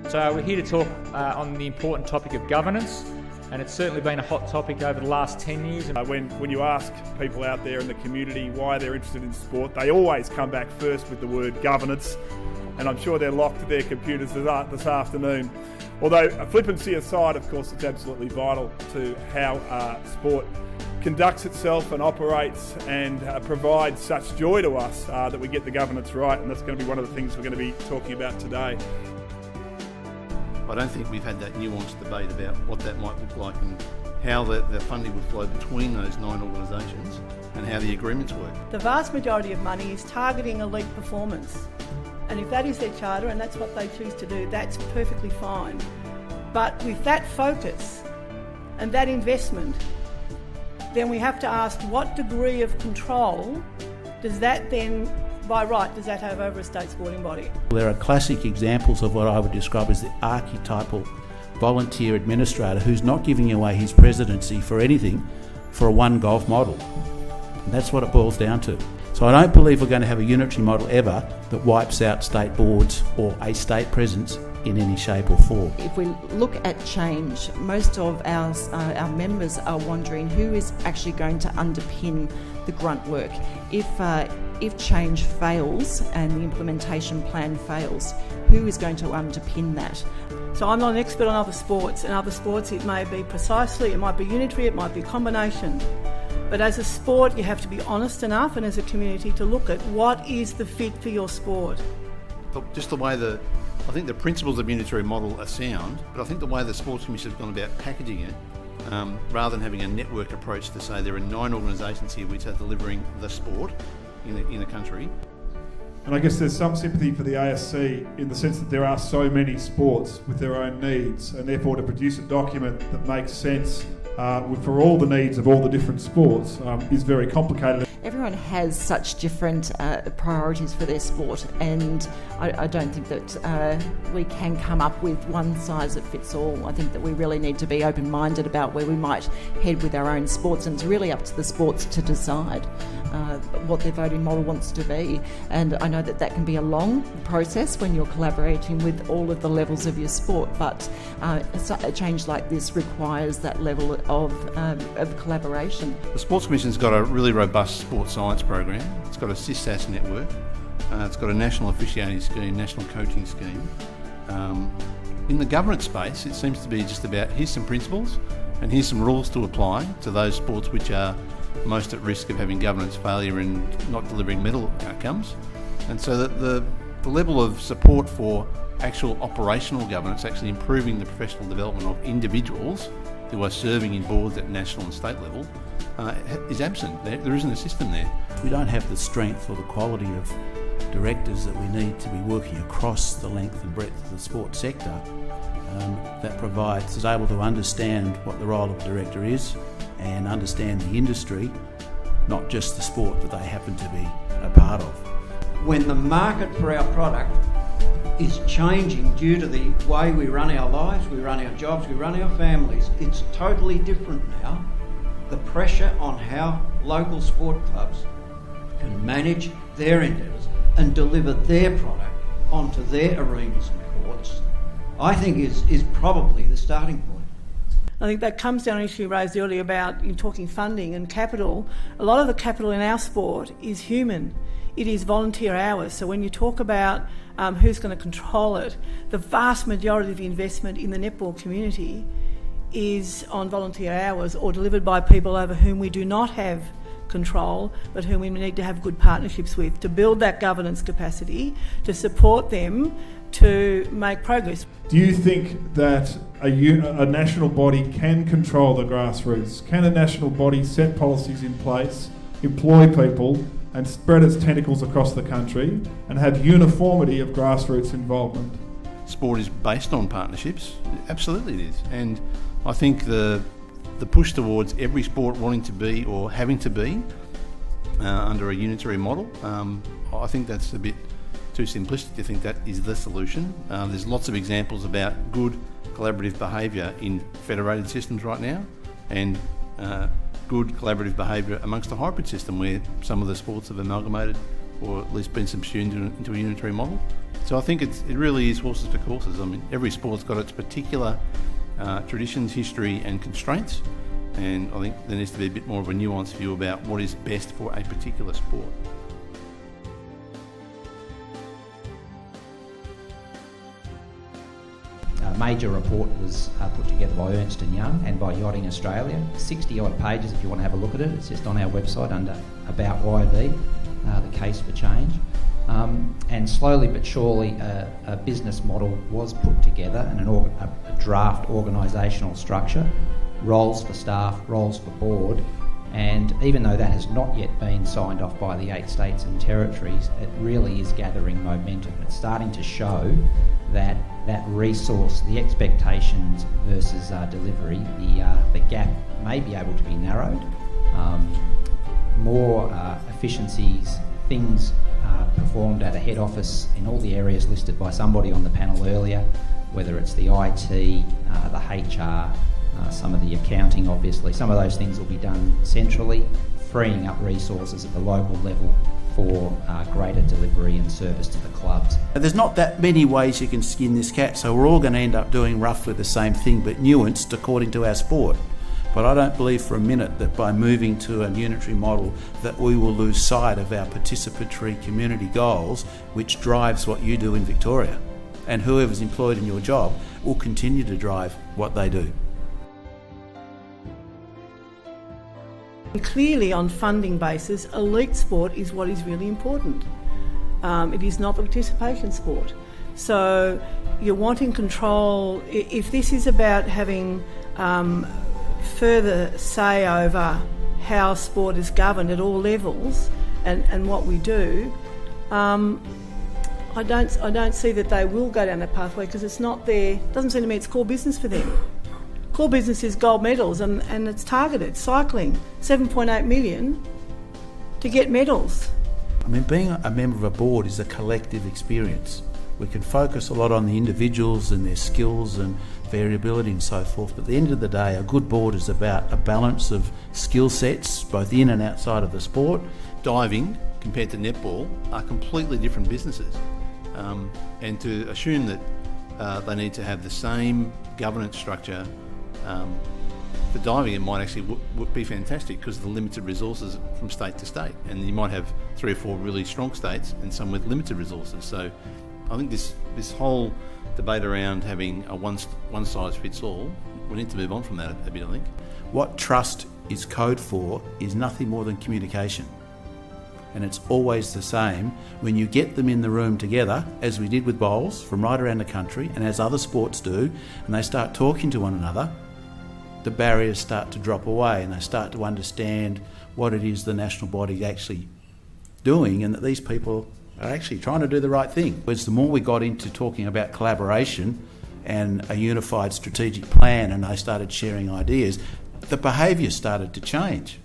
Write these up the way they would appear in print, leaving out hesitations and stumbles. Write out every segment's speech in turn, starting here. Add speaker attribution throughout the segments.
Speaker 1: So we're here to talk on the important topic of governance, and it's certainly been a hot topic over the last 10 years.
Speaker 2: When you ask people out there in the community why they're interested in sport, they always come back first with the word governance, and I'm sure they're locked to their computers this afternoon. Although flippancy aside, of course, it's absolutely vital to how sport conducts itself and operates and provides such joy to us that we get the governance right, and that's going to be one of the things we're going to be talking about today.
Speaker 3: I don't think we've had that nuanced debate about what that might look like and how the funding would flow between those 9 organisations and how the agreements work.
Speaker 4: The vast majority of money is targeting elite performance, and if that is their charter and that's what they choose to do, that's perfectly fine. But with that focus and that investment, then we have to ask what degree of control does that then, by right, does that have over a state sporting body?
Speaker 5: There are classic examples of what I would describe as the archetypal volunteer administrator who's not giving away his presidency for anything for a one golf model. And that's what it boils down to. So I don't believe we're going to have a unitary model ever that wipes out state boards or a state presence in any shape or form.
Speaker 6: If we look at change, most of our members are wondering who is actually going to underpin the grunt work. If change fails and the implementation plan fails, who is going to underpin that?
Speaker 4: So I'm not an expert on other sports. In other sports it may be precisely, it might be unitary, it might be a combination. But as a sport you have to be honest enough, and as a community to look at what is the fit for your sport.
Speaker 3: Just the way I think the principles of unitary model are sound, but I think the way the Sports Commission has gone about packaging it, rather than having a network approach to say there are 9 organisations here which are delivering the sport in the country.
Speaker 2: And I guess there's some sympathy for the ASC in the sense that there are so many sports with their own needs, and therefore to produce a document that makes sense for all the needs of all the different sports is very complicated.
Speaker 6: Everyone has such different priorities for their sport, and I don't think that we can come up with one size that fits all. I think that we really need to be open-minded about where we might head with our own sports, and it's really up to the sports to decide what their voting model wants to be. And I know that can be a long process when you're collaborating with all of the levels of your sport, but a change like this requires that level of collaboration.
Speaker 3: The Sports Commission's got a really robust sports science program. It's got a CISAS network. It's got a national officiating scheme, national coaching scheme. In the governance space, it seems to be just about here's some principles and here's some rules to apply to those sports which are most at risk of having governance failure and not delivering medal outcomes. And so that the level of support for actual operational governance, actually improving the professional development of individuals who are serving in boards at national and state level, is absent. There isn't a system there.
Speaker 5: We don't have the strength or the quality of directors that we need to be working across the length and breadth of the sports sector that is able to understand what the role of a director is and understand the industry, not just the sport that they happen to be a part of.
Speaker 7: When the market for our product is changing due to the way we run our lives, we run our jobs, we run our families, it's totally different now. The pressure on how local sport clubs can manage their endeavours and deliver their product onto their arenas and courts, I think is probably the starting point.
Speaker 4: I think that comes down to an issue raised earlier about in talking funding and capital. A lot of the capital in our sport is human. It is volunteer hours. So when you talk about who's going to control it, the vast majority of the investment in the netball community is on volunteer hours or delivered by people over whom we do not have control, but whom we need to have good partnerships with to build that governance capacity, to support them to make progress.
Speaker 2: Do you think that a national body can control the grassroots? Can a national body set policies in place, employ people and spread its tentacles across the country and have uniformity of grassroots involvement?
Speaker 3: Sport is based on partnerships. Absolutely it is. And I think the push towards every sport wanting to be or having to be under a unitary model, I think that's a bit too simplistic to think that is the solution. There's lots of examples about good collaborative behaviour in federated systems right now, and good collaborative behaviour amongst a hybrid system where some of the sports have amalgamated or at least been subsumed into a unitary model. So I think it really is horses for courses. I mean, every sport's got its particular traditions, history and constraints, and I think there needs to be a bit more of a nuanced view about what is best for a particular sport.
Speaker 8: A major report was put together by Ernst & Young and by Yachting Australia, 60 odd pages if you want to have a look at it. It's just on our website under About YV, the case for change. And slowly but surely a business model was put together and a draft organisational structure, roles for staff, roles for board, and even though that has not yet been signed off by the 8 states and territories, it really is gathering momentum. It's starting to show that resource, the expectations versus delivery, the gap may be able to be narrowed. More efficiencies, things performed at a head office in all the areas listed by somebody on the panel earlier, whether it's the IT, the HR, some of the accounting obviously. Some of those things will be done centrally, freeing up resources at the local level for greater delivery and service to the clubs.
Speaker 5: There's not that many ways you can skin this cat, so we're all going to end up doing roughly the same thing but nuanced according to our sport. But I don't believe for a minute that by moving to a unitary model that we will lose sight of our participatory community goals, which drives what you do in Victoria. And whoever's employed in your job will continue to drive what they do.
Speaker 4: Clearly, on funding basis, elite sport is what is really important. It is not the participation sport. So you're wanting control. If this is about having further say over how sport is governed at all levels and what we do, I don't see that they will go down that pathway because it's not their. Doesn't seem to me it's core business for them. Core business is gold medals and it's targeted. Cycling, 7.8 million to get medals.
Speaker 5: I mean, being a member of a board is a collective experience. We can focus a lot on the individuals and their skills and variability and so forth, but at the end of the day, a good board is about a balance of skill sets, both in and outside of the sport.
Speaker 3: Diving, compared to netball, are completely different businesses. And to assume that they need to have the same governance structure for diving, it might actually would be fantastic because of the limited resources from state to state, and you might have 3 or 4 really strong states and some with limited resources. So I think this whole debate around having a one size fits all, we need to move on from that a bit, I think.
Speaker 5: What trust is code for is nothing more than communication. And it's always the same when you get them in the room together, as we did with bowls from right around the country and as other sports do, and they start talking to one another, the barriers start to drop away and they start to understand what it is the national body is actually doing and that these people are actually trying to do the right thing. As the more we got into talking about collaboration and a unified strategic plan and they started sharing ideas, the behaviour started to change.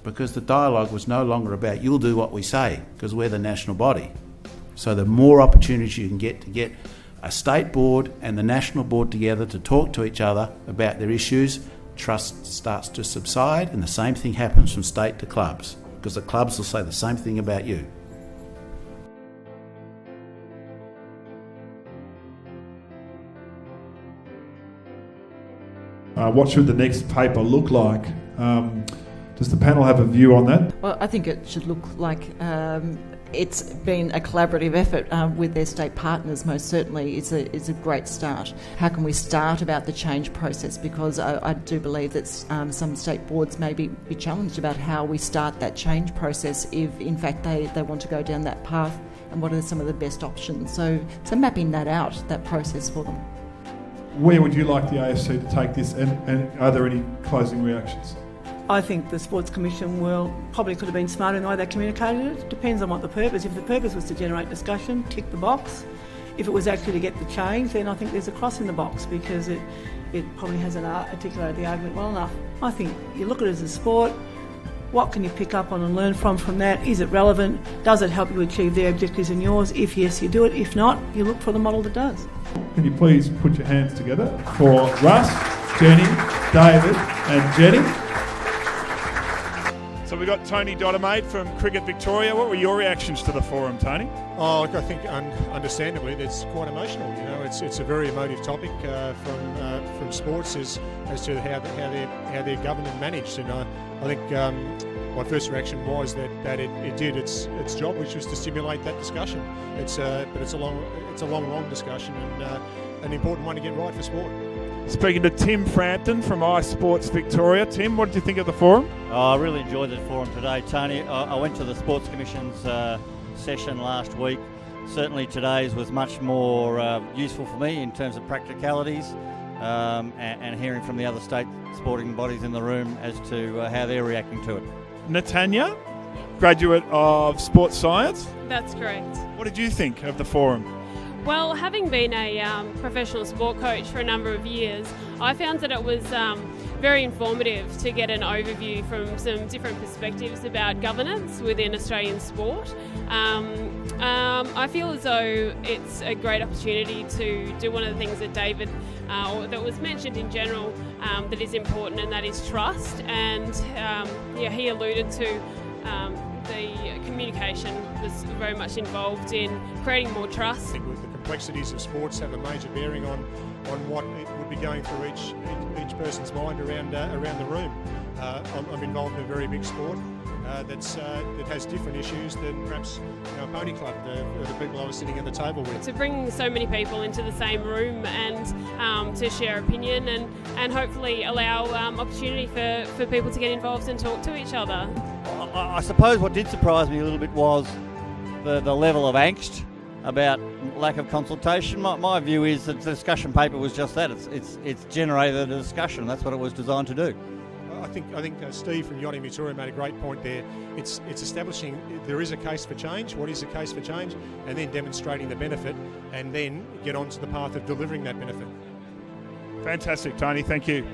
Speaker 5: Because the dialogue was no longer about you'll do what we say because we're the national body. So the more opportunities you can get a state board and the national board together to talk to each other about their issues, trust starts to subside, and the same thing happens from state to clubs because the clubs will say the same thing about you.
Speaker 9: What should the next paper look like? Does the panel have a view on that?
Speaker 6: Well, I think it should look like it's been a collaborative effort with their state partners, most certainly. It's a great start. How can we start about the change process? Because I do believe that some state boards may be challenged about how we start that change process if, in fact, they want to go down that path and what are some of the best options. So mapping that out, that process for them.
Speaker 9: Where would you like the AFC to take this and are there any closing reactions?
Speaker 4: I think the Sports Commission probably could have been smarter in the way they communicated it. Depends on what the purpose. If the purpose was to generate discussion, tick the box. If it was actually to get the change, then I think there's a cross in the box because it probably hasn't articulated the argument well enough. I think you look at it as a sport. What can you pick up on and learn from that? Is it relevant? Does it help you achieve their objectives and yours? If yes, you do it. If not, you look for the model that does.
Speaker 9: Can you please put your hands together for Russ, Jenny, David and Jenny?
Speaker 2: So we've got Tony Doddermaid from Cricket Victoria. What were your reactions to the forum, Tony?
Speaker 10: Oh, look, I think understandably it's quite emotional. You know, it's a very emotive topic from sports as to how they're governed and managed. And I think my first reaction was that it did its job, which was to stimulate that discussion. But it's a long discussion and an important one to get right for sport.
Speaker 2: Speaking to Tim Frampton from iSports Victoria. Tim, what did you think of the forum?
Speaker 11: I really enjoyed the forum today, Tony. I went to the Sports Commission's session last week. Certainly today's was much more useful for me in terms of practicalities and hearing from the other state sporting bodies in the room as to how they're reacting to it.
Speaker 2: Natanya, graduate of sports science.
Speaker 12: That's correct.
Speaker 2: What did you think of the forum?
Speaker 12: Well, having been a professional sport coach for a number of years, I found that it was very informative to get an overview from some different perspectives about governance within Australian sport. I feel as though it's a great opportunity to do one of the things that David, or that was mentioned in general, that is important, and that is trust. And he alluded to the communication was very much involved in creating more trust.
Speaker 10: I think the complexities of sports have a major bearing on what it would be going through each person's mind around the room. I'm involved in a very big sport that has different issues than perhaps a pony club, the people I was sitting at the table with.
Speaker 12: To bring so many people into the same room and to share opinion and hopefully allow opportunity for people to get involved and talk to each other.
Speaker 11: I suppose what did surprise me a little bit was the level of angst about lack of consultation. My view is that the discussion paper was just that. It's generated a discussion. That's what it was designed to do.
Speaker 10: I think Steve from Yachting Victoria made a great point there. It's establishing there is a case for change. What is the case for change? And then demonstrating the benefit, and then get on to the path of delivering that benefit.
Speaker 2: Fantastic, Tony. Thank you.